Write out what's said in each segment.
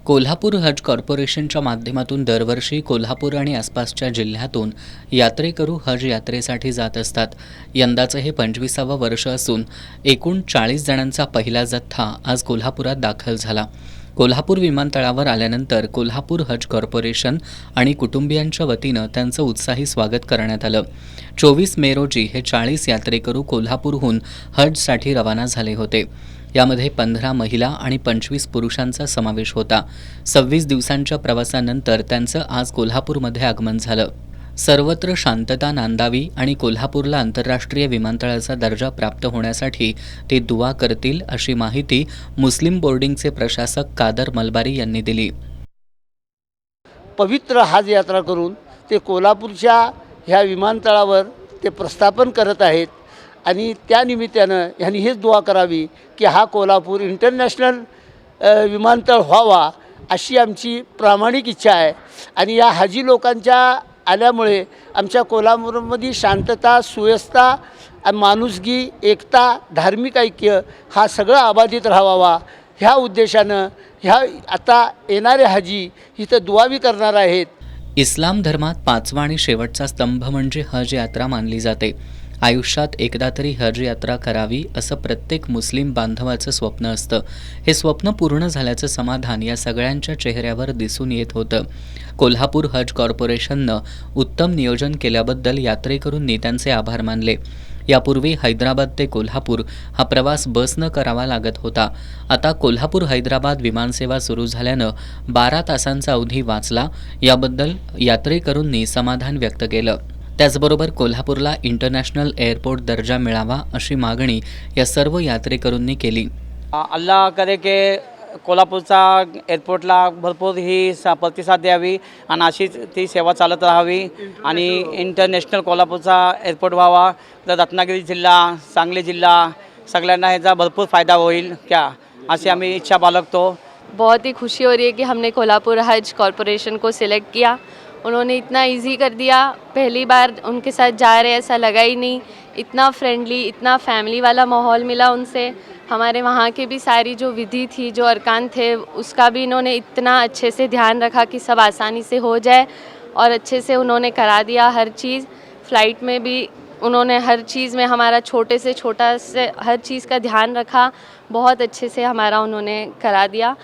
कोल्हापूर हज कॉर्पोरेशनच्या माध्यमातून दरवर्षी कोल्हापूर आणि आसपासच्या जिल्ह्यातून यात्रेकरू हज यात्रेसाठी जात असतात. यंदाचं हे 25वं वर्ष असून एकूण 40 जणांचा पहिला जथ्था आज कोल्हापुरात दाखल झाला. कोल्हापूर विमानतळावर आल्यानंतर कोल्हापूर हज कॉर्पोरेशन आणि कुटुंबियांच्या वतीनं त्यांचं उत्साही स्वागत करण्यात आलं. 24 मे रोजी हे 40 यात्रेकरू कोल्हापूरहून हजसाठी रवाना झाले होते. यामध्ये 15 महिला आणि 25 पुरुषांचा समावेश होता. 26 दिवसांच्या प्रवासानंतर त्यांचं आज कोल्हापूरमध्ये आगमन झालं. सर्वत्र शांतता नांदावी आणि कोल्हापूरला आंतरराष्ट्रीय विमानतळाचा दर्जा प्राप्त होण्यासाठी ते दुआ करतील, अशी माहिती मुस्लिम बोर्डिंगचे प्रशासक कादर मलबारी यांनी दिली. पवित्र हज यात्रा करून ते कोल्हापूरच्या ह्या विमानतळावर ते प्रस्थापन करत आहेत आणि त्या निमित्तानं ह्यांनी हेच दुआ करावी की हा कोल्हापूर इंटरनॅशनल विमानतळ व्हावा, अशी आमची प्रामाणिक इच्छा आहे. आणि या हाजी लोकांच्या आल्यामुळे आमच्या कोल्हापूरमध्ये शांतता, सुव्यवस्था, माणुसकी, एकता, धार्मिक ऐक्य हा सगळं अबाधित राहावा, ह्या उद्देशानं ह्या आता येणारे हाजी इथं दुआवी करणार आहेत. इस्लाम धर्मात 5वा आणि शेवटचा स्तंभ म्हणजे हज यात्रा मानली जाते. आयुष्यात एकदा तरी हज यात्रा करावी असं प्रत्येक मुस्लिम बांधवाचं स्वप्न असतं. हे स्वप्न पूर्ण झाल्याचं समाधान या सगळ्यांच्या चेहऱ्यावर दिसून येत होतं. कोल्हापूर हज कॉर्पोरेशननं उत्तम नियोजन केल्याबद्दल यात्रेकरूंनी त्यांचे आभार मानले. यापूर्वी हैदराबाद ते कोल्हापूर हा प्रवास बसनं करावा लागत होता. आता कोल्हापूर हैदराबाद विमानसेवा सुरू झाल्यानं 12 तासांचा अवधी वाचला. याबद्दल यात्रेकरूंनी समाधान व्यक्त केलं. त्याचबरोबर कोल्हापूरला इंटरनॅशनल एअरपोर्ट दर्जा मिळावा अशी मागणी या सर्व यात्रेकरूंनी केली. अल्लाह करे की कोल्हापूरचा एअरपोर्टला भरपूर ही प्रतिसाद द्यावी आणि अशीच ती सेवा चालत राहावी आणि इंटरनॅशनल कोल्हापूरचा एअरपोर्ट व्हावा. तर रत्नागिरी जिल्हा, सांगली जिल्हा सगळ्यांना ह्याचा भरपूर फायदा होईल क्या अशी आम्ही इच्छा बाळगतो. बहुत ही खुशी हो रही है कि हमने कोल्हापुर हज कॉर्पोरेशन को सिलेक्ट किया. उन्होंने इतना इजी कर दिया, पहली बार उनके साथ जा रहे ऐसा लगा ही नहीं. इतना फ्रेंडली, इतना फैमिली वाला माहौल मिला उनसे. हमारे वहाँ के भी सारी जो विधि थी, जो अरकान थे, उसका भी इन्होंने इतना अच्छे से ध्यान रखा कि सब आसानी से हो जाए और अच्छे से उन्होंने करा दिया हर चीज़. फ़्लाइट में भी उन्होंने हर चीज़ में हमारा छोटे से छोटा से हर चीज़ का ध्यान रखा. बहुत अच्छे से हमारा उन्होंने करा दिया.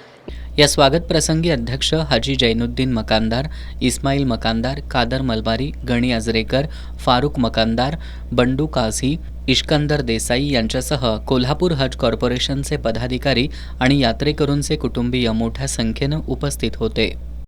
या स्वागत प्रसंगी अध्यक्ष हाजी जैनुद्दीन मकानदार, इस्माईल मकानदार, कादर मलबारी, गणी अजरेकर, फारुक मकानदार, बंडू काझी, इश्कंदर देसाई यांच्यासह कोल्हापूर हज कॉर्पोरेशनचे पदाधिकारी आणि यात्रेकरूंचे कुटुंबीय मोठ्या संख्येनं उपस्थित होते.